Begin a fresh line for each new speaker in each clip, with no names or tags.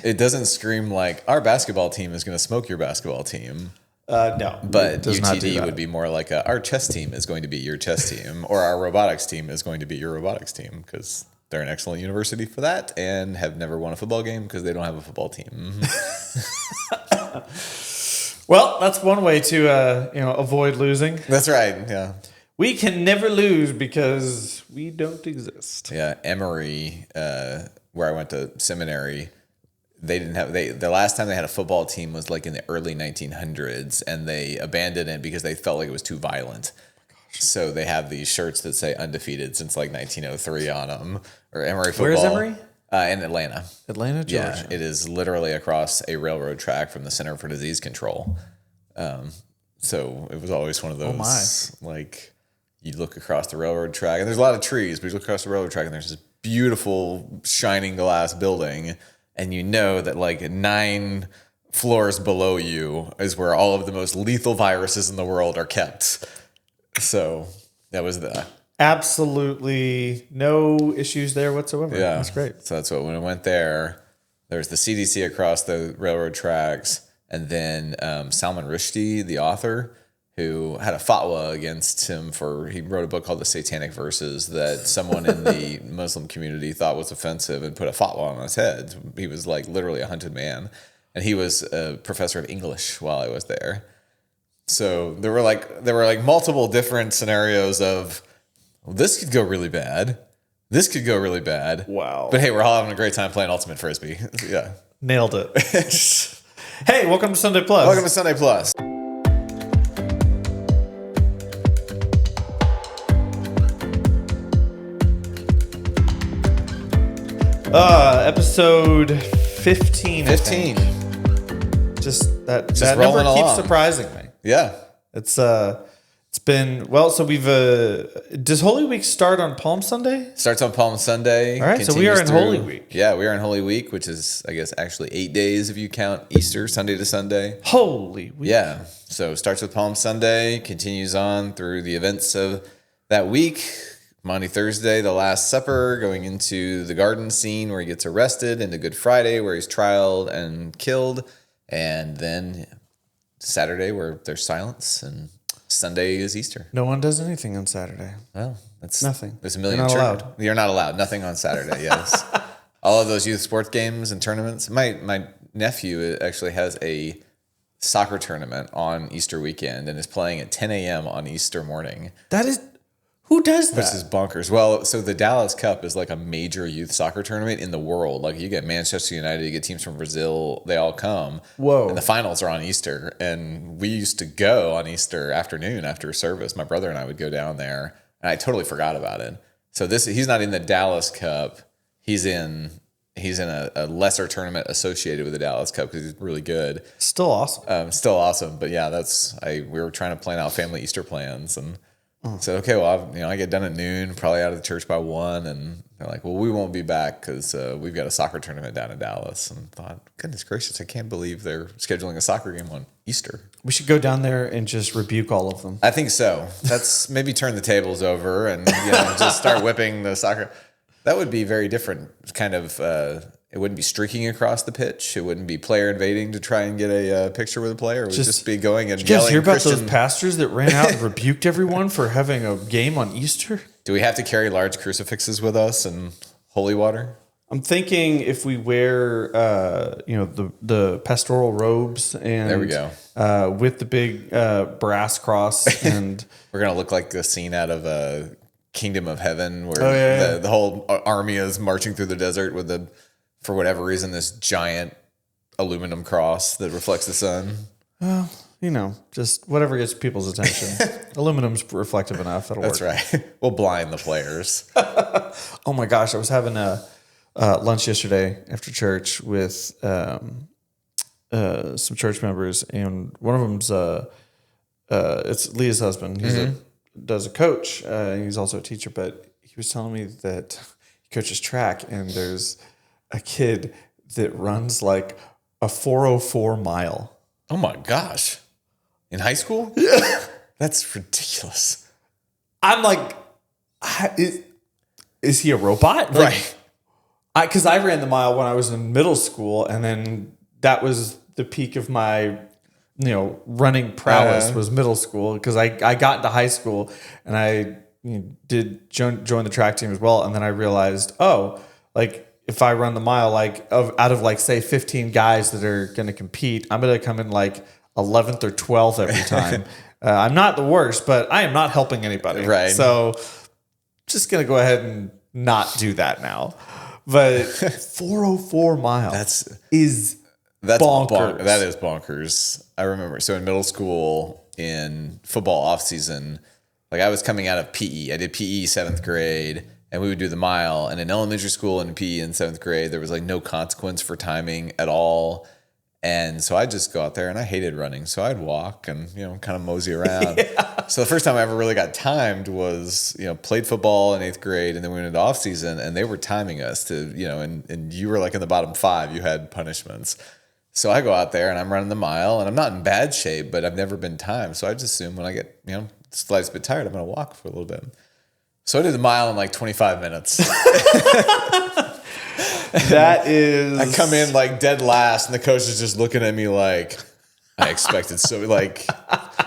It doesn't scream like our basketball team is going to smoke your basketball team.
No.
But UTD would be more like our chess team is going to be your chess team, or our robotics team is going to be your robotics team, because they're an excellent university for that and have never won a football game because they don't have a football team.
Well, that's one way to avoid losing.
That's right. Yeah.
We can never lose because we don't exist.
Yeah. Emory, where I went to seminary, they didn't have the last time they had a football team was like in the early 1900s, and they abandoned it because they felt like it was too violent. So they have these shirts that say undefeated since like 1903 on them, or Emory football.
Where is Emory?
In Atlanta.
Atlanta, Georgia.
Yeah, it is literally across a railroad track from the Center for Disease Control. So it was always one of those, like, you look across the railroad track, and there's a lot of trees, but you look across the railroad track, and there's this beautiful shining glass building, and you know that like 9 floors below you is where all of the most lethal viruses in the world are kept. So that was
absolutely no issues there whatsoever.
Yeah,
that's great.
So that's what, when I went there, there's the CDC across the railroad tracks, and then Salman Rushdie, the author, who had a fatwa against him he wrote a book called The Satanic Verses that someone in the Muslim community thought was offensive and put a fatwa on his head. He was like literally a hunted man, and he was a professor of English while I was there. So there were like multiple different scenarios of, well, this could go really bad. This could go really bad.
Wow.
But hey, we're all having a great time playing Ultimate Frisbee. Yeah.
Nailed it. Hey, welcome to Sunday Plus.
Welcome to Sunday Plus.
Episode 15.
15.
Just that
rolling
number keeps
along.
surprising me.
Yeah.
It's been, well, so we've does Holy Week start on Palm Sunday?
Starts on Palm Sunday.
All right, so we are in Holy Week.
Yeah, we are in Holy Week, which is, I guess, actually 8 days if you count Easter, Sunday to Sunday.
Holy Week.
Yeah, so it starts with Palm Sunday, continues on through the events of that week. Monday, Thursday, the Last Supper, going into the garden scene where he gets arrested, into Good Friday where he's trialed and killed, and then Saturday where there's silence, and Sunday is Easter.
No one does anything on Saturday.
Well, that's
nothing.
There's a million.
You're not allowed.
You're not allowed. Nothing on Saturday. Yes. All of those youth sports games and tournaments. My nephew actually has a soccer tournament on Easter weekend and is playing at 10 a.m. on Easter morning.
Who does that?
This is bonkers. Well, so the Dallas Cup is like a major youth soccer tournament in the world. Like you get Manchester United, you get teams from Brazil, they all come.
Whoa.
And the finals are on Easter. And we used to go on Easter afternoon after service. My brother and I would go down there, and I totally forgot about it. So he's not in the Dallas Cup. He's in a lesser tournament associated with the Dallas Cup because he's really good.
Still awesome.
Still awesome. But yeah, we were trying to plan out family Easter plans, and said, okay, well, I get done at noon, probably out of the church by 1, and they're like, well, we won't be back because we've got a soccer tournament down in Dallas. And thought, goodness gracious, I can't believe they're scheduling a soccer game on Easter.
We should go down there and just rebuke all of them.
I think so. That's maybe turn the tables over and just start whipping the soccer. That would be very different kind of. It wouldn't be streaking across the pitch. It wouldn't be player invading to try and get a picture with a player. It would just be going and yelling.
Did you hear about those pastors that ran out and rebuked everyone for having a game on Easter?
Do we have to carry large crucifixes with us and holy water?
I'm thinking if we wear, the pastoral robes and
there we go
with the big brass cross, and
we're gonna look like the scene out of Kingdom of Heaven where the whole army is marching through the desert with for whatever reason, this giant aluminum cross that reflects the sun.
Well, just whatever gets people's attention. Aluminum's reflective enough. It'll work.
That's right. We'll blind the players.
Oh my gosh. I was having a lunch yesterday after church with some church members, and one of them's it's Leah's husband. He does a coach. He's also a teacher, but he was telling me that he coaches track, and there's a kid that runs like a 4:04 mile.
Oh my gosh. In high school?
Yeah.
That's ridiculous.
I'm like, is he a robot? Like,
right.
Because I ran the mile when I was in middle school, and then that was the peak of my, running prowess was middle school. Because I got into high school and I did join the track team as well, and then I realized, if I run the mile, out of say 15 guys that are going to compete, I'm going to come in 11th or 12th every time. I'm not the worst, but I am not helping anybody.
Right.
So just going to go ahead and not do that now. But 404 miles. That's bonkers.
That is bonkers. I remember. So in middle school, in football off season, I was coming out of PE. I did PE 7th grade, and we would do the mile. And in elementary school and PE in 7th grade, there was no consequence for timing at all. And so I'd just go out there, and I hated running. So I'd walk and, kind of mosey around. Yeah. So the first time I ever really got timed was, played football in 8th grade, and then we went into off season, and they were timing us to, and you were in the bottom 5, you had punishments. So I go out there and I'm running the mile, and I'm not in bad shape, but I've never been timed. So I just assume when I get, slightly bit tired, I'm going to walk for a little bit. So I did the mile in 25 minutes.
That is...
I come in dead last, and the coach is just looking at me I expected. So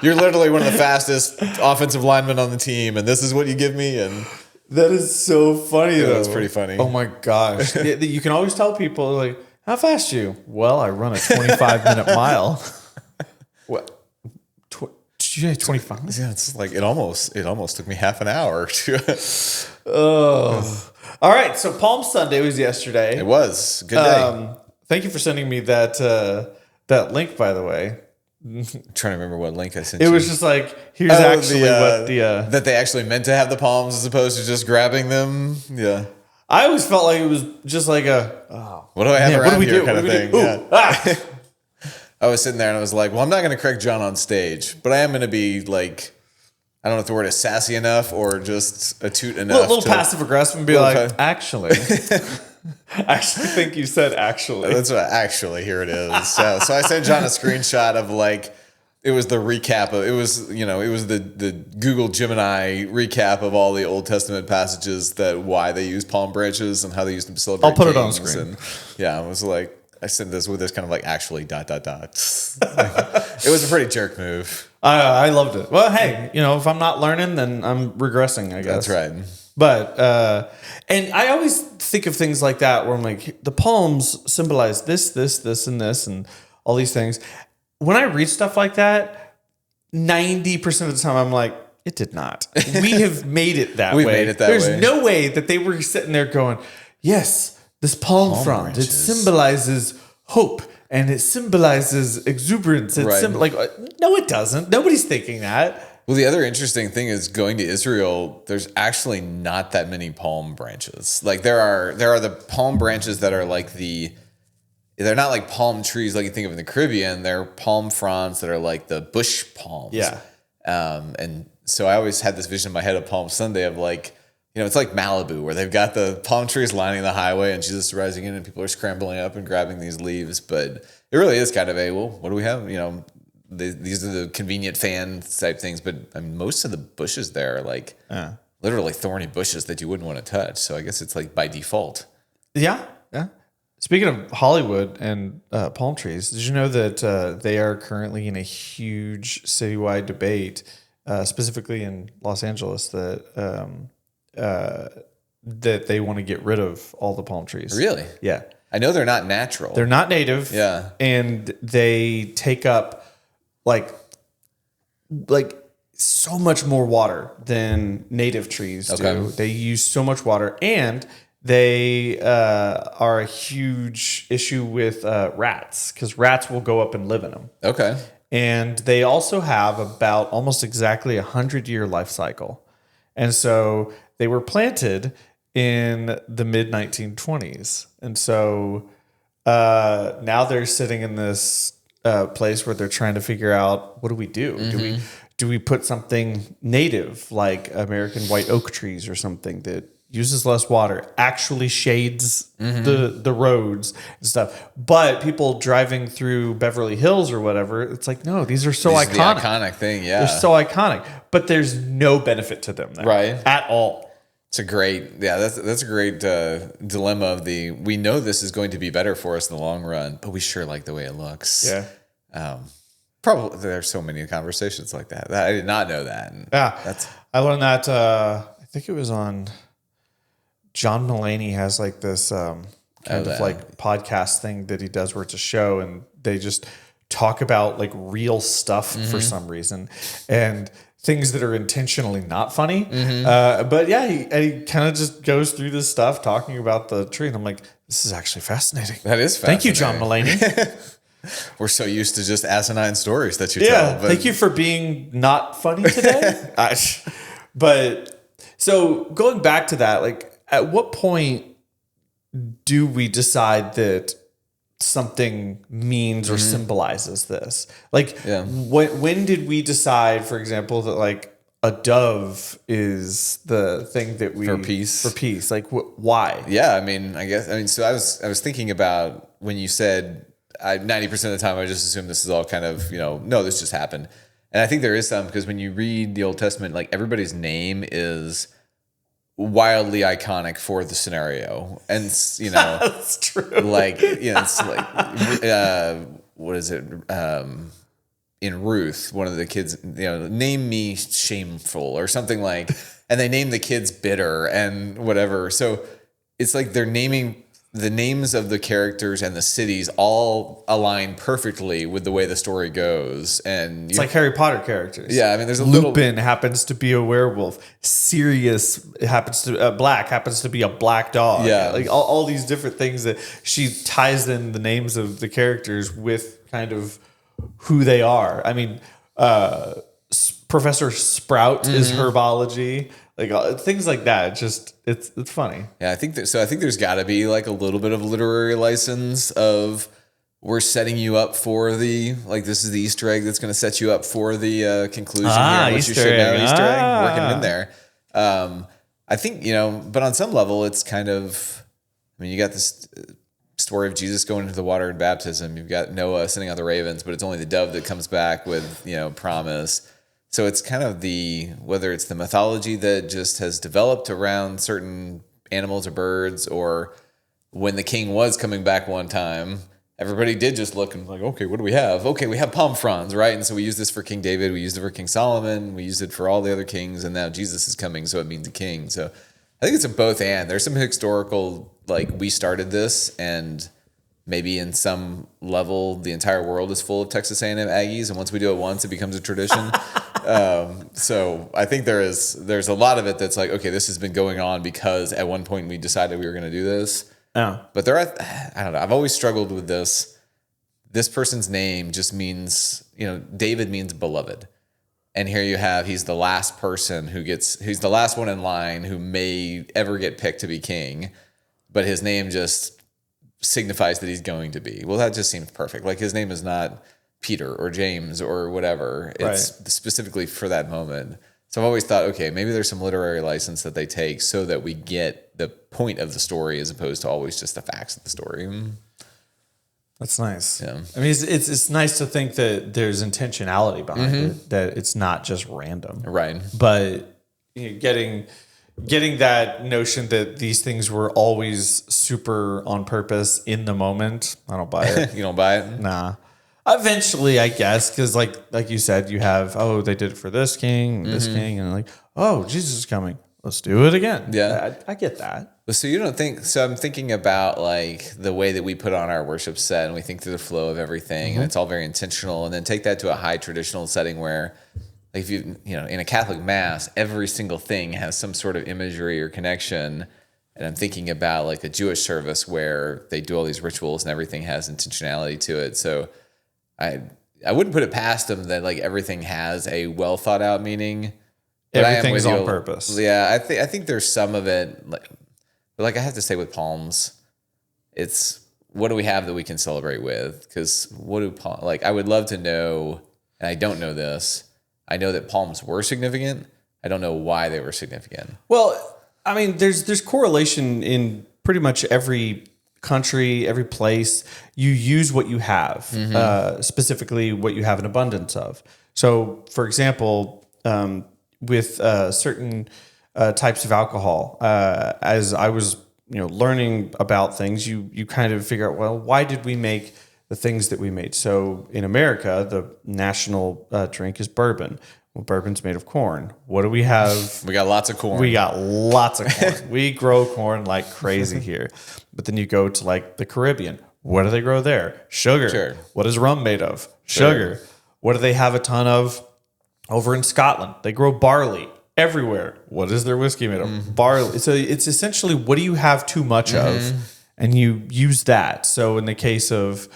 you're literally one of the fastest offensive linemen on the team, and this is what you give me? And
that is so funny, though.
That's pretty funny.
Oh my gosh. You can always tell people, how fast are you? Well, I run a 25-minute mile. What? Did you say 25?
Yeah, it's it almost took me half an hour to...
Oh. All right, so Palm Sunday was yesterday.
It was. Good day.
Thank you for sending me that link, by the way.
I'm trying to remember what link I sent you.
It was just here's actually what the...
That they actually meant to have the palms as opposed to just grabbing them. Yeah.
I always felt like it was just what
do I have around here kind of thing. Yeah. I was sitting there and I was well, I'm not going to correct John on stage, but I am going to be I don't know if the word is sassy enough or just acute enough.
A little passive aggressive and be actually. I actually think you said actually.
That's what actually, here it is. So I sent John a screenshot of it was the recap of, it was the Google Gemini recap of all the Old Testament passages why they use palm branches and how they used them to celebrate.
I'll put it on screen.
And yeah, I was I sent this with this kind of actually ... It was a pretty jerk move.
I loved it. Well, hey, if I'm not learning, then I'm regressing, I guess.
That's right.
But, and I always think of things like that where I'm the palms symbolize this, and this, and all these things. When I read stuff like that, 90% of the time I'm it did not. We have made it that way.
We made it that way.
There's no way that they were sitting there going, yes, this palm frond, it symbolizes hope. And it symbolizes exuberance. It's no, it doesn't. Nobody's thinking that.
Well, the other interesting thing is going to Israel, there's actually not that many palm branches. There are the palm branches that are they're not palm trees like you think of in the Caribbean. They're palm fronds that are the bush palms.
Yeah.
And so I always had this vision in my head of Palm Sunday of it's like Malibu where they've got the palm trees lining the highway and Jesus is rising in and people are scrambling up and grabbing these leaves. But it really is kind of what do we have? These are the convenient fan type things. But most of the bushes there are literally thorny bushes that you wouldn't want to touch. So I guess it's by default.
Yeah. Yeah. Speaking of Hollywood and palm trees, did you know that they are currently in a huge citywide debate, specifically in Los Angeles, that they want to get rid of all the palm trees.
Really?
Yeah.
I know they're not natural.
They're not native.
Yeah.
And they take up so much more water than native trees do. They use so much water, and they are a huge issue with rats because rats will go up and live in them.
Okay.
And they also have about almost exactly 100-year life cycle. And so they were planted in the mid 1920s. And so now they're sitting in this place where they're trying to figure out, what do we do? Mm-hmm. Do we put something native like American white oak trees or something that uses less water, actually shades the roads and stuff? But people driving through Beverly Hills or whatever, it's no, these are so iconic.
The iconic thing, yeah.
They're so iconic, but there's no benefit to them there,
right?
At all.
It's a great, that's a great dilemma of we know this is going to be better for us in the long run, but we sure like the way it looks.
Yeah.
Probably there's so many conversations like that. I did not know that. And
Yeah. I learned that, I think it was on John Mulaney has like this kind of like podcast thing that he does where it's a show and they just talk about like real stuff for some reason and things that are intentionally not funny. But yeah, he kind of just goes through this stuff talking about the tree. And I'm like, this is actually fascinating.
That is fascinating.
Thank you, John Mulaney.
We're so used to just asinine stories that you tell.
But thank you for being not funny today. But so going back to that, like at what point do we decide that something means or symbolizes this? Like when did we decide, for example, that like a dove is the thing that we
for peace?
Like why?
Yeah, I mean, so I was thinking about when you said 90% of the time I just assume this is all kind of, no, this just happened. And I think there is some, because when you read the Old Testament, like everybody's name is wildly iconic for the scenario. And
That's true.
Like, it's like, what is it? In Ruth, one of the kids, name me shameful or something like, and they name the kids bitter and whatever. So it's like they're naming the names of the characters and the cities all align perfectly with the way the story goes. And
it's like Harry Potter characters.
Yeah, I mean, there's
Lupin happens to be a werewolf. Sirius happens to Black happens to be a black dog.
Yeah,
like all these different things that she ties in the names of the characters with kind of who they are. I mean, Professor Sprout is herbology. Like things like that. Just it's funny.
Yeah, I think there's got to be like a little bit of literary license of we're setting you up for this is the Easter egg that's going to set you up for the conclusion here. What you should know, Easter egg, working in there. I think but on some level, it's kind of. I mean, you got this story of Jesus going into the water in baptism. You've got Noah sitting on the ravens, but it's only the dove that comes back with promise. So it's kind of whether it's the mythology that just has developed around certain animals or birds, or when the king was coming back one time, everybody did just look and like, okay, what do we have? Okay, we have palm fronds, right? And so we use this for King David, we used it for King Solomon, we used it for all the other kings, and now Jesus is coming, so it means a king. So I think it's a both and. There's some historical, like we started this, and maybe in some level the entire world is full of Texas A&M Aggies, and once we do it once, it becomes a tradition. So I think there's a lot of it that's like, okay, this has been going on because at one point we decided we were going to do this.
Yeah.
But I don't know. I've always struggled with this. This person's name just means, David means beloved. And here you have, he's the last person he's the last one in line who may ever get picked to be king, but his name just signifies that he's going to be. Well, that just seems perfect. Like his name is not Peter or James or whatever. It's specifically for that moment. So I've always thought, okay, maybe there's some literary license that they take so that we get the point of the story as opposed to always just the facts of the story.
That's nice.
Yeah.
I mean, it's nice to think that there's intentionality behind it, that it's not just random.
Right.
But getting that notion that these things were always super on purpose in the moment, I don't buy it.
You don't buy it?
Nah. Eventually, I guess, because like you said, you have, they did it for this king, this king, and like, Jesus is coming. Let's do it again.
Yeah.
I get that.
So you don't think, so I'm thinking about like the way that we put on our worship set and we think through the flow of everything and it's all very intentional, and then take that to a high traditional setting where like if in a Catholic mass, every single thing has some sort of imagery or connection. And I'm thinking about like a Jewish service where they do all these rituals and everything has intentionality to it. So I wouldn't put it past them that like everything has a well thought out meaning.
Everything's on purpose.
Yeah, I think there's some of it, like I have to say with palms, it's what do we have that we can celebrate with? Because I would love to know, and I don't know this. I know that palms were significant. I don't know why they were significant.
Well, I mean, there's correlation in pretty much every country, every place. You use what you have, specifically what you have an abundance of. So, for example, with certain types of alcohol. As I was, learning about things, you kind of figure out, well, why did we make the things that we made? So in America, the national drink is bourbon. Well, bourbon's made of corn. What do we have?
We got lots of corn.
We got lots of corn. We grow corn like crazy here. But then you go to like the Caribbean. What do they grow there? Sugar.
Sure.
What is rum made of? Sugar. What do they have a ton of over in Scotland? They grow barley everywhere. What is their whiskey made of? Barley. So it's essentially, what do you have too much of? And you use that. So in the case of,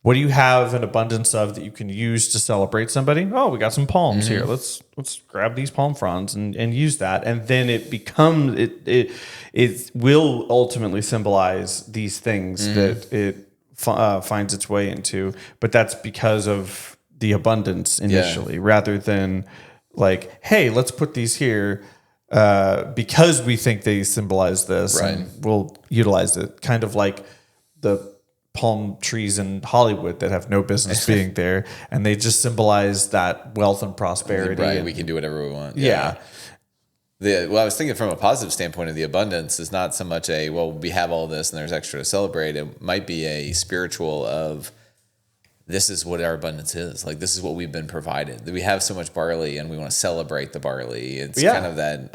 what do you have an abundance of that you can use to celebrate somebody? Oh, we got some palms here. Let's grab these palm fronds and use that. And then it becomes, it will ultimately symbolize these things that it finds its way into. But that's because of the abundance initially, rather than like, hey, let's put these here because we think they symbolize this, and we'll utilize it. Kind of like the palm trees in Hollywood that have no business being there, and they just symbolize that wealth and prosperity.
Right,
and
we can do whatever we want.
Yeah.
I was thinking from a positive standpoint of the abundance is not so much we have all this and there's extra to celebrate. It might be a spiritual of, this is what our abundance is. Like, this is what we've been provided. We have so much barley and we want to celebrate the barley. It's kind of that,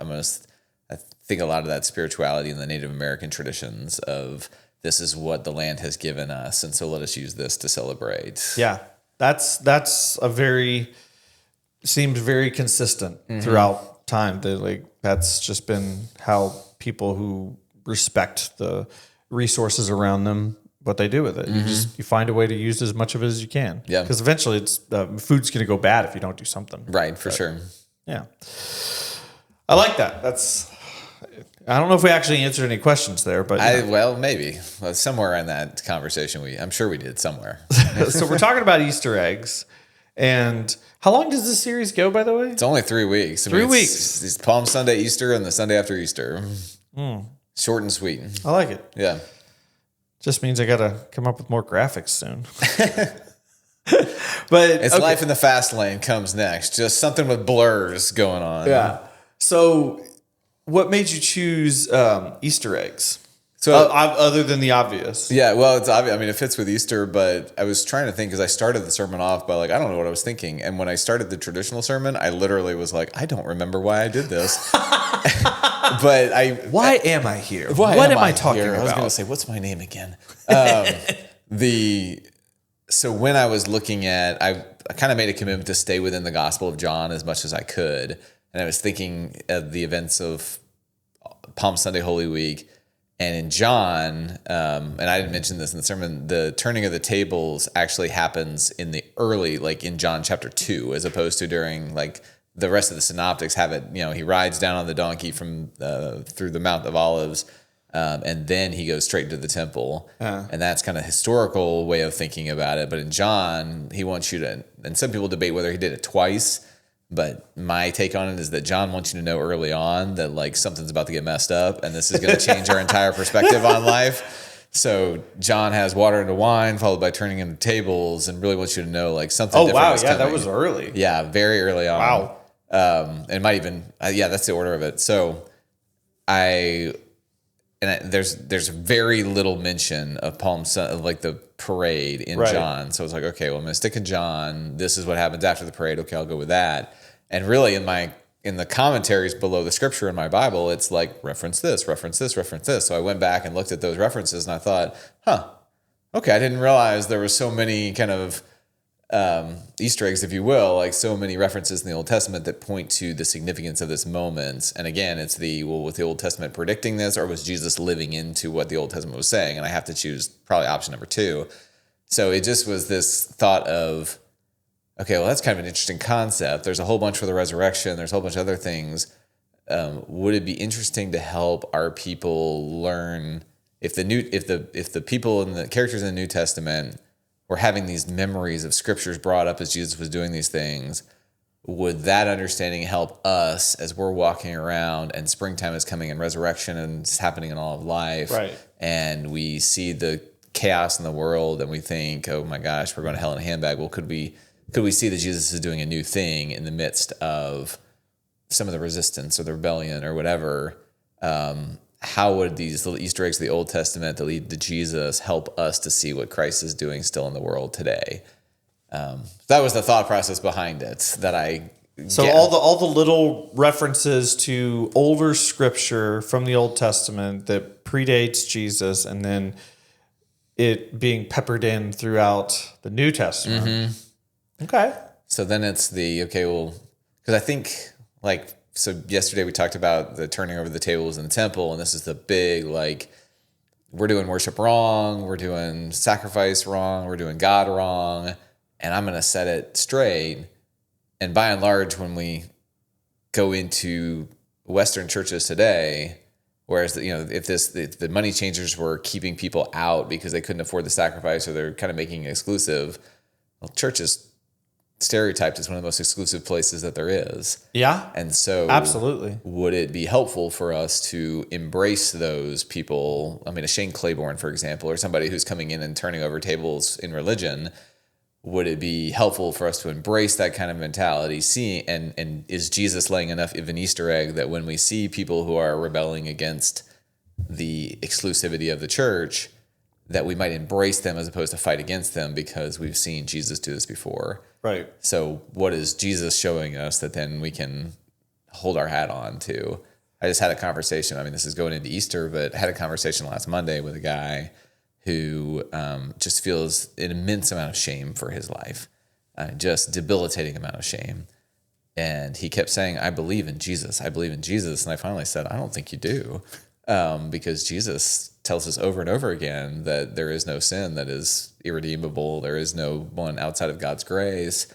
I think a lot of that spirituality in the Native American traditions of, this is what the land has given us, and so let us use this to celebrate.
Yeah, that's seems very consistent throughout time. That's just been how people who respect the resources around them, what they do with it. You find a way to use as much of it as you can. Yeah, because eventually it's food's going to go bad if you don't do something.
Right, for sure.
Yeah, I like that. I don't know if we actually answered any questions there, but
maybe somewhere in that conversation, I'm sure we did somewhere.
So we're talking about Easter eggs, and how long does this series go? By the way,
it's only 3 weeks.
3 weeks.
It's Palm Sunday, Easter, and the Sunday after Easter. Short and sweet.
I like it.
Yeah,
just means I got to come up with more graphics soon. But
it's life in the fast lane comes next. Just something with blurs going on.
Yeah. So, what made you choose Easter eggs? So other than the obvious.
Yeah, well, it's obvious. I mean, it fits with Easter, but I was trying to think, because I started the sermon off by I don't know what I was thinking. And when I started the traditional sermon, I literally was like, I don't remember why I did this. But
why am I here?
What am I talking
about?
I was going to say, what's my name again? So when I was looking at, I kind of made a commitment to stay within the Gospel of John as much as I could. And I was thinking of the events of Palm Sunday, Holy Week. And in John, and I didn't mention this in the sermon, the turning of the tables actually happens in the early, in John chapter 2, as opposed to during, the rest of the synoptics have it, he rides down on the donkey from through the Mount of Olives, and then he goes straight into the temple. And that's kind of historical way of thinking about it. But in John, he wants you to, and some people debate whether he did it twice, but my take on it is that John wants you to know early on that something's about to get messed up, and this is going to change our entire perspective on life. So John has water into wine, followed by turning into tables, and really wants you to know something. Oh
wow, yeah, that was early.
Yeah, very early on.
Wow.
It might even that's the order of it. So there's very little mention of Palm Sunday, the parade in John. So it's okay, well, I'm going to stick in John. This is what happens after the parade. Okay, I'll go with that. And really in the commentaries below the scripture in my Bible, it's reference this, reference this, reference this. So I went back and looked at those references and I thought, okay, I didn't realize there were so many kind of Easter eggs, if you will, so many references in the Old Testament that point to the significance of this moment. And again, it's with the Old Testament predicting this, or was Jesus living into what the Old Testament was saying? And I have to choose probably option number 2. So it just was this thought of, okay, well, that's kind of an interesting concept. There's a whole bunch for the resurrection. There's a whole bunch of other things. Would it be interesting to help our people learn if the people and the characters in the New Testament were having these memories of scriptures brought up as Jesus was doing these things, would that understanding help us as we're walking around and springtime is coming and resurrection and it's happening in all of life,
right? And
we see the chaos in the world and we think, oh my gosh, we're going to hell in a handbag. Well, could we see that Jesus is doing a new thing in the midst of some of the resistance or the rebellion or whatever, how would these little Easter eggs of the Old Testament that lead to Jesus help us to see what Christ is doing still in the world today? That was the thought process behind it that I.
So all the little references to older scripture from the Old Testament that predates Jesus, and then it being peppered in throughout the New Testament. Mm-hmm. Okay.
So then it's because I think so yesterday we talked about the turning over the tables in the temple, and this is the big, we're doing worship wrong, we're doing sacrifice wrong, we're doing God wrong, and I'm going to set it straight. And by and large, when we go into Western churches today, whereas if the money changers were keeping people out because they couldn't afford the sacrifice, or they're kind of making it exclusive, well, church is stereotyped as one of the most exclusive places that there is.
Yeah.
And so
absolutely,
would it be helpful for us to embrace those people? I mean, a Shane Claiborne, for example, or somebody who's coming in and turning over tables in religion. Would it be helpful for us to embrace that kind of mentality? And is Jesus laying enough of an Easter egg that when we see people who are rebelling against the exclusivity of the church, that we might embrace them as opposed to fight against them because we've seen Jesus do this before?
Right.
So what is Jesus showing us that then we can hold our hat on to? I just had a conversation. I mean, this is going into Easter, but I had a conversation last Monday with a guy who just feels an immense amount of shame for his life, just debilitating amount of shame. And he kept saying, I believe in Jesus. I believe in Jesus. And I finally said, I don't think you do, because Jesus tells us over and over again that there is no sin that is irredeemable. There is no one outside of God's grace.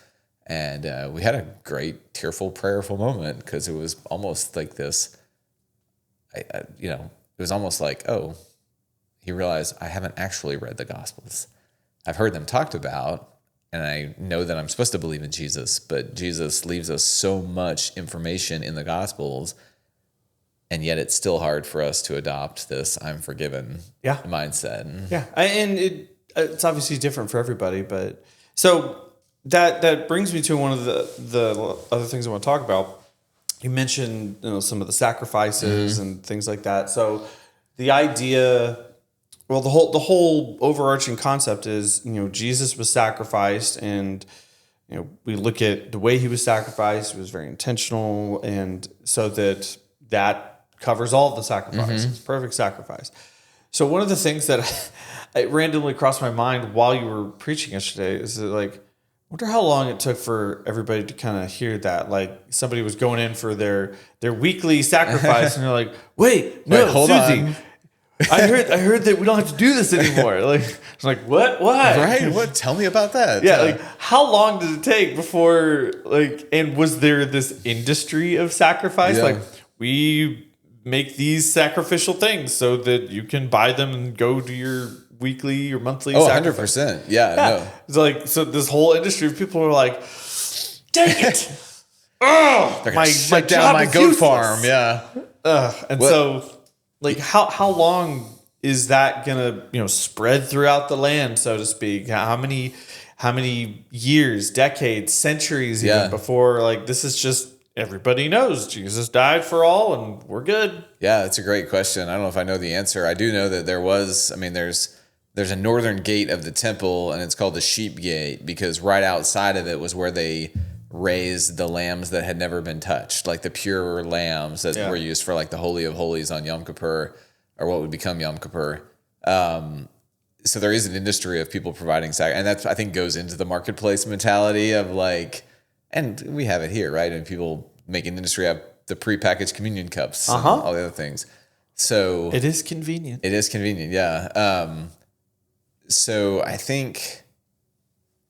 And we had a great, tearful, prayerful moment because it was almost like this, it was almost like, oh, he realized I haven't actually read the Gospels. I've heard them talked about, and I know that I'm supposed to believe in Jesus, but Jesus leaves us so much information in the Gospels, and yet it's still hard for us to adopt this "I'm forgiven" mindset.
Yeah, and it's obviously different for everybody, but so that brings me to one of the other things I want to talk about. You mentioned some of the sacrifices and things like that. So the idea. Well, the whole overarching concept is, Jesus was sacrificed, and we look at the way he was sacrificed. It was very intentional, and so that covers all of the sacrifices. Perfect sacrifice. So one of the things that it randomly crossed my mind while you were preaching yesterday is that, I wonder how long it took for everybody to kind of hear that. Like somebody was going in for their weekly sacrifice, and they're like, "Wait,
hold
Susie,
on."
I heard that we don't have to do this anymore." It's like, what? Why?
Right? What? Tell me about that.
Yeah. How long did it take before, and was there this industry of sacrifice?
Yeah.
We make these sacrificial things so that you can buy them and go to your weekly or monthly sacrifice.
100%. Yeah. No.
It's so this whole industry of people are like, dang it. Oh,
They're going to shut down my goat farm. Yeah.
So how long is that gonna spread throughout the land, so to speak? How many years, decades, centuries even before this is just everybody knows Jesus died for all and we're good?
Yeah, that's a great question. I don't know if I know the answer. I do know that there's a northern gate of the temple, and it's called the Sheep Gate because right outside of it was where they raised the lambs that had never been touched, like the pure lambs that were used for the Holy of Holies on Yom Kippur, or what would become Yom Kippur. So there is an industry of people providing and that I think goes into the marketplace mentality of and we have it here, right? And people make an industry of the prepackaged communion cups and all the other things. So
it is convenient.
It is convenient, yeah. So I think.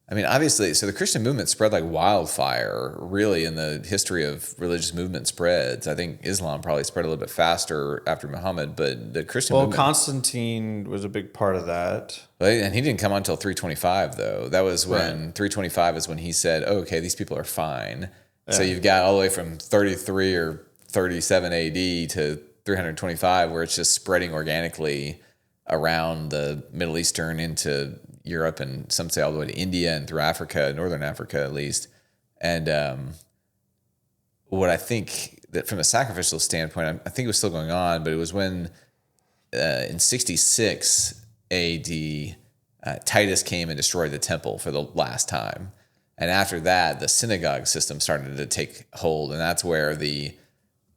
Obviously, so the Christian movement spread like wildfire, really, in the history of religious movement spreads. I think Islam probably spread a little bit faster after Muhammad, but the Christian movement...
Constantine was a big part of that.
And he didn't come on until 325, though. That was when 325 is when he said, oh, okay, these people are fine. Yeah. So you've got all the way from 33 or 37 AD to 325, where it's just spreading organically around the Middle Eastern into Europe, and some say all the way to India and through Africa, northern Africa at least. And what I think that from a sacrificial standpoint, I think it was still going on, but it was when in 66 AD, Titus came and destroyed the temple for the last time. And after that, the synagogue system started to take hold. And that's where the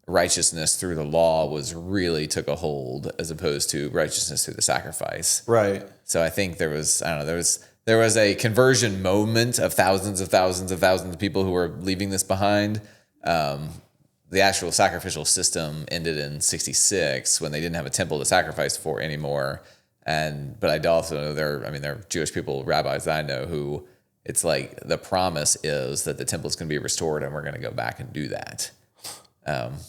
righteousness through the law was really took a hold, as opposed to righteousness through the sacrifice.
Right.
So I think there was, I don't know, there was a conversion moment of thousands of people who were leaving this behind. The actual sacrificial system ended in 66 when they didn't have a temple to sacrifice for anymore. But I also know there are Jewish people, rabbis that I know, who it's like the promise is that the temple is going to be restored and we're going to go back and do that,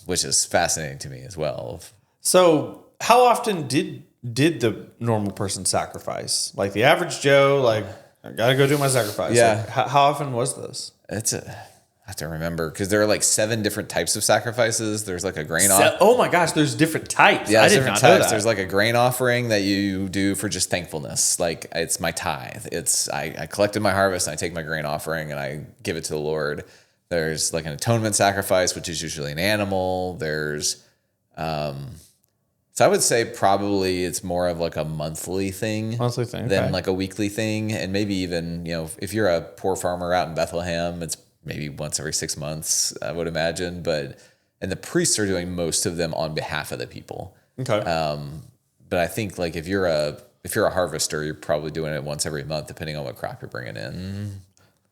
which is fascinating to me as well.
So how often did the normal person sacrifice? Like the average Joe, like, I got to go do my sacrifice.
Yeah.
Like, how often was this?
I have to remember because there are like 7 different types of sacrifices. There's like a grain offering.
Oh my gosh, there's different types.
Yeah,
I did
different
not know
types.
that.
There's like a grain offering that you do for just thankfulness. Like it's my tithe. I collected my harvest and I take my grain offering and I give it to the Lord. There's like an atonement sacrifice, which is usually an animal. There's, so I would say probably it's more of like a monthly thing than like a weekly thing. And maybe even, if you're a poor farmer out in Bethlehem, it's maybe once every 6 months, I would imagine. And the priests are doing most of them on behalf of the people.
Okay.
But I think like if you're a harvester, you're probably doing it once every month, depending on what crop you're bringing in.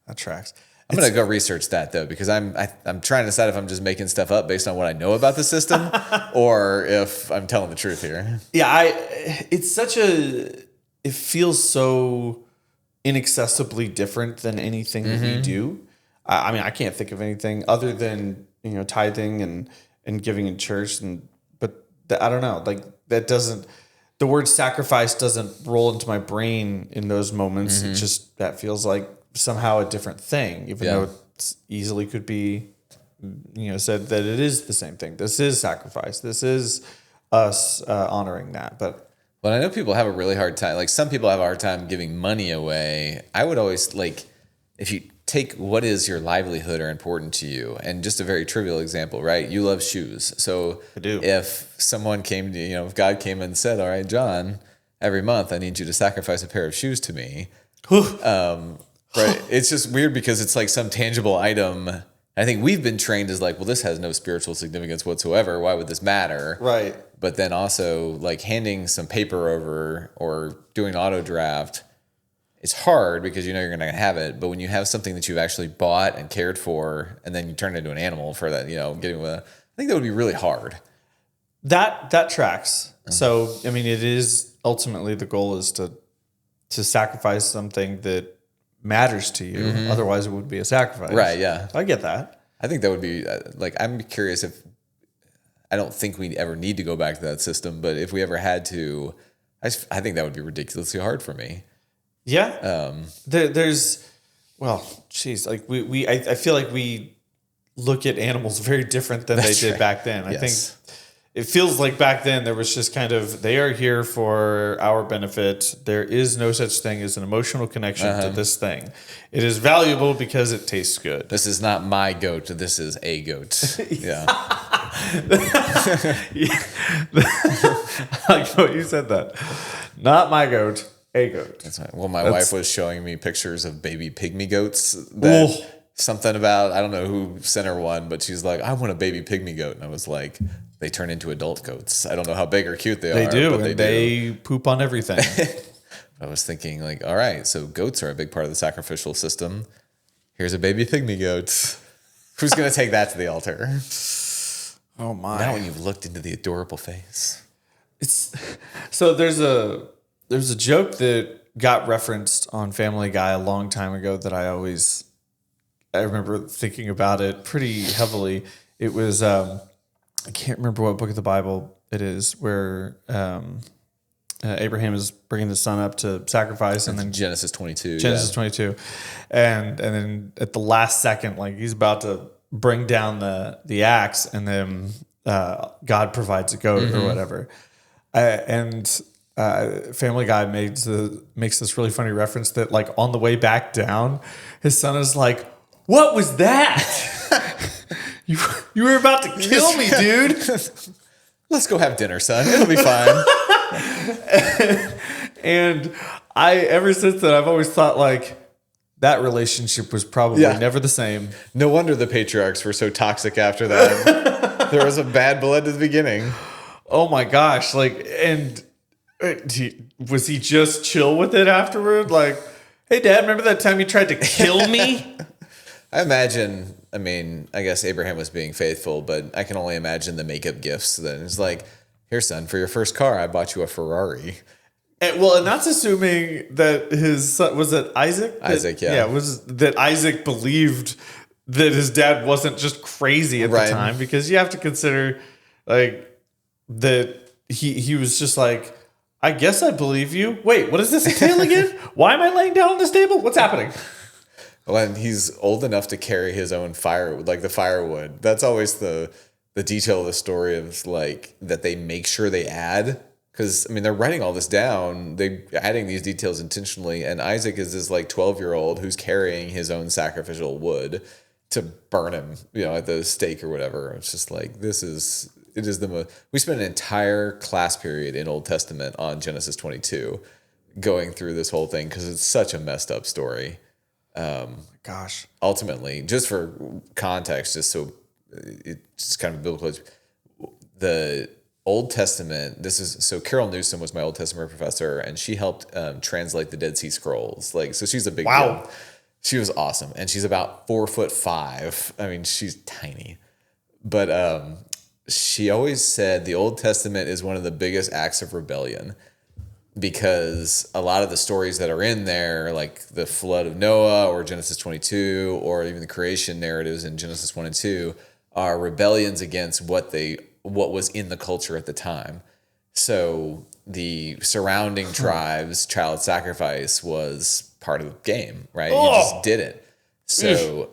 That tracks.
I'm gonna go research that though, because I'm trying to decide if I'm just making stuff up based on what I know about the system, or if I'm telling the truth here.
Yeah, it feels so inaccessibly different than anything that we do. I can't think of anything other than tithing and giving in church, but I don't know, like that doesn't. The word sacrifice doesn't roll into my brain in those moments. It just, that feels like somehow a different thing, even though it easily could be, said that it is the same thing. This is sacrifice. This is us honoring that. But
I know people have a really hard time. Like some people have a hard time giving money away. I would always if you take what is your livelihood or important to you, and just a very trivial example, right? You love shoes. So
I do.
If someone came to, if God came and said, all right, John, every month I need you to sacrifice a pair of shoes to me. Right. It's just weird because it's like some tangible item. I think we've been trained as like, well, this has no spiritual significance whatsoever. Why would this matter?
Right.
But then also like handing some paper over or doing auto draft, it's hard because you're going to have it. But when you have something that you've actually bought and cared for, and then you turn it into an animal for that, I think that would be really hard.
That tracks. So, it is ultimately the goal is to sacrifice something that matters to you. Otherwise it would be a sacrifice.
Right. Yeah.
I get that.
I think that would be I'm curious if, I don't think we ever need to go back to that system, but if we ever had to, I think that would be ridiculously hard for me.
Yeah. There's, I feel like we look at animals very different than they did back then. I think it feels like back then there was just kind of, they are here for our benefit. There is no such thing as an emotional connection to this thing. It is valuable because it tastes good.
This is not my goat. This is a goat. Yeah.
I like what you said that. Not my goat, a goat.
That's right. Well, my wife was showing me pictures of baby pygmy goats. Something about, I don't know who sent her one, but she's like, I want a baby pygmy goat. And I was like, they turn into adult goats. I don't know how big or cute they are.
They do,
but
and they poop on everything.
I was thinking like, all right, so goats are a big part of the sacrificial system. Here's a baby pygmy goat. Who's going to take that to the altar?
Oh my.
Now when you've looked into the adorable face.
So there's a joke that got referenced on Family Guy a long time ago that I remember thinking about it pretty heavily. It was, I can't remember what book of the Bible it is, where Abraham is bringing the son up to sacrifice, and then
Genesis 22.
Genesis 22, and then at the last second, like he's about to bring down the axe, and then God provides a goat or whatever, and Family Guy makes this really funny reference that like on the way back down, his son is like, "What was that?" You were about to kill me, dude.
Let's go have dinner, son. It'll be fine.
And ever since then, I've always thought like that relationship was probably never the same.
No wonder the patriarchs were so toxic after that. There was a bad blood at the beginning.
Oh my gosh. Like, and was he just chill with it afterward? Like, hey, Dad, remember that time you tried to kill me?
I imagine, I guess Abraham was being faithful, but I can only imagine the makeup gifts. Then it's like, here, son, for your first car, I bought you a Ferrari.
And that's assuming that his son, was it Isaac?
Isaac, yeah.
Yeah, was that Isaac believed that his dad wasn't just crazy at the time, because you have to consider like that he was just like, I guess I believe you. Wait, what is this entail again? Why am I laying down on this table? What's happening?
When he's old enough to carry his own firewood, like the firewood. That's always the detail of the story of like that they make sure they add. Because, they're writing all this down. They're adding these details intentionally. And Isaac is this like 12-year-old who's carrying his own sacrificial wood to burn him, at the stake or whatever. It's just like, it is the most. We spent an entire class period in Old Testament on Genesis 22 going through this whole thing because it's such a messed up story.
Gosh.
Ultimately, just for context, just so it's kind of biblical, the Old Testament, so Carol Newsom was my Old Testament professor, and she helped translate the Dead Sea Scrolls. So she's a big deal. She was awesome, and she's about 4'5". She's tiny, but she always said the Old Testament is one of the biggest acts of rebellion, because a lot of the stories that are in there, like the flood of Noah or Genesis 22, or even the creation narratives in Genesis 1 and 2, are rebellions against what was in the culture at the time. So the surrounding tribes' child sacrifice was part of the game, right? You just did it. So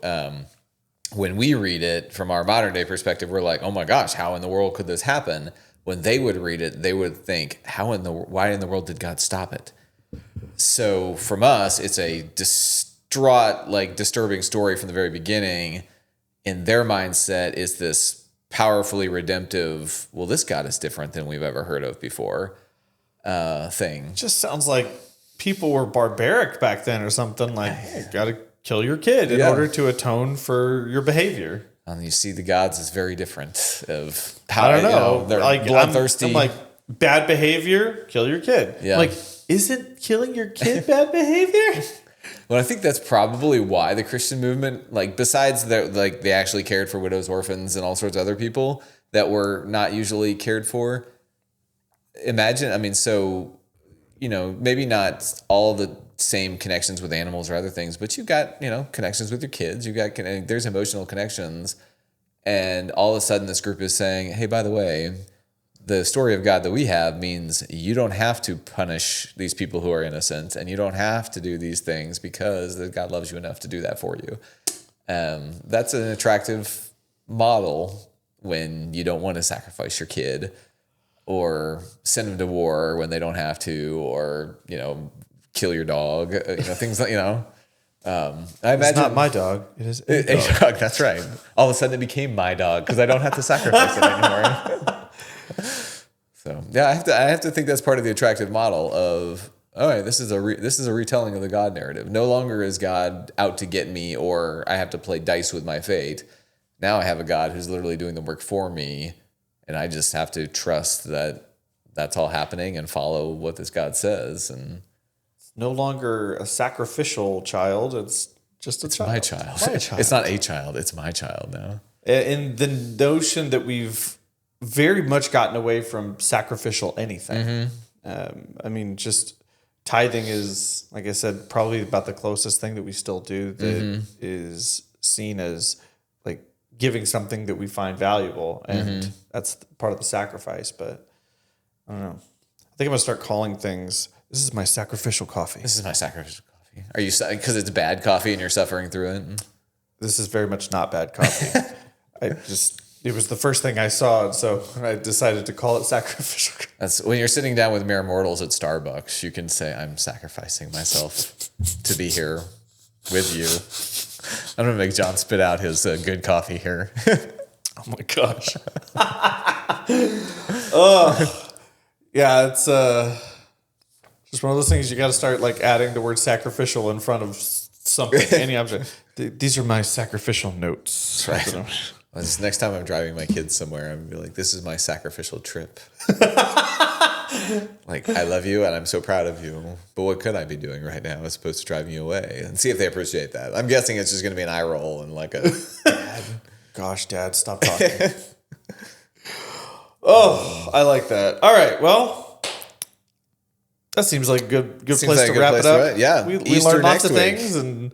when we read it from our modern day perspective, we're like, oh my gosh, how in the world could this happen? When they would read it, they would think, why in the world did God stop it? So from us, it's a distraught, disturbing story from the very beginning. In their mindset is this powerfully redemptive, well, this God is different than we've ever heard of before thing.
It just sounds like people were barbaric back then or something. Like, hey, you got to kill your kid in order to atone for your behavior.
And you see the gods as very different of how,
I don't know.
They're
like,
bloodthirsty.
I'm like, bad behavior, kill your kid.
Yeah.
Like, isn't killing your kid bad behavior?
Well, I think that's probably why the Christian movement, besides that, they actually cared for widows, orphans, and all sorts of other people that were not usually cared for. Imagine, so, maybe not all the same connections with animals or other things, but you've got, connections with your kids. You've got, there's emotional connections. And all of a sudden this group is saying, hey, by the way, the story of God that we have means you don't have to punish these people who are innocent, and you don't have to do these things because God loves you enough to do that for you. That's an attractive model when you don't want to sacrifice your kid or send them to war when they don't have to, or, kill your dog, things like, I imagine
it's not my dog. It is a
dog. That's right. All of a sudden it became my dog because I don't have to sacrifice it anymore. So yeah, I have to think that's part of the attractive model of, all right, this is a retelling of the God narrative. No longer is God out to get me, or I have to play dice with my fate. Now I have a God who's literally doing the work for me, and I just have to trust that that's all happening and follow what this God says. And
it's no longer a sacrificial child. It's just a child.
My child. It's not a child. It's my child now.
And the notion that we've very much gotten away from sacrificial anything. Just tithing is, like I said, probably about the closest thing that we still do that is seen as like giving something that we find valuable. And that's part of the sacrifice. But I don't know. I think I'm going to start calling things, this is my sacrificial coffee.
This is my sacrificial coffee. Are you, because it's bad coffee and you're suffering through it?
This is very much not bad coffee. It was the first thing I saw, and so I decided to call it sacrificial.
That's when you're sitting down with mere mortals at Starbucks, you can say, I'm sacrificing myself to be here with you. I'm going to make John spit out his good coffee here.
Oh my gosh. Oh, yeah. It's just one of those things you got to start like adding the word sacrificial in front of something, any object. These are my sacrificial notes.
Right. Well, this next time I'm driving my kids somewhere, I'm gonna be like, "This is my sacrificial trip." Like, I love you and I'm so proud of you, but what could I be doing right now as opposed to driving you away? And see if they appreciate that. I'm guessing it's just going to be an eye roll and like a, Dad.
Gosh, Dad, stop talking. Oh, I like that. All right, well, that seems like a good place
like a
to
good
wrap
place
it up.
to wrap- yeah.
we
Easter
learned lots
next
of
week.
things, and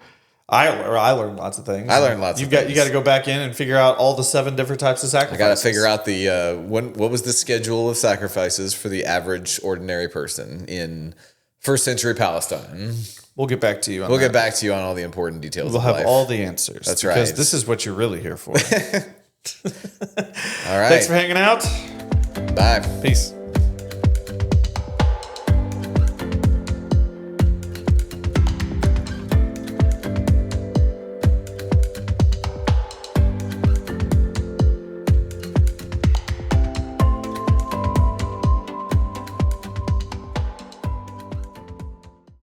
I learned lots of things.
I learned lots of things.
You got to go back in and figure out all the 7 different types of
I
sacrifices.
got to figure out the what was the schedule of sacrifices for the average ordinary person in first century Palestine.
We'll get back to you on
We'll
that.
get back to you on all the important details.
We'll
of
have
life.
all the answers.
That's
Because
right.
this is what you're really here for.
All right.
Thanks for hanging out.
Bye.
Peace.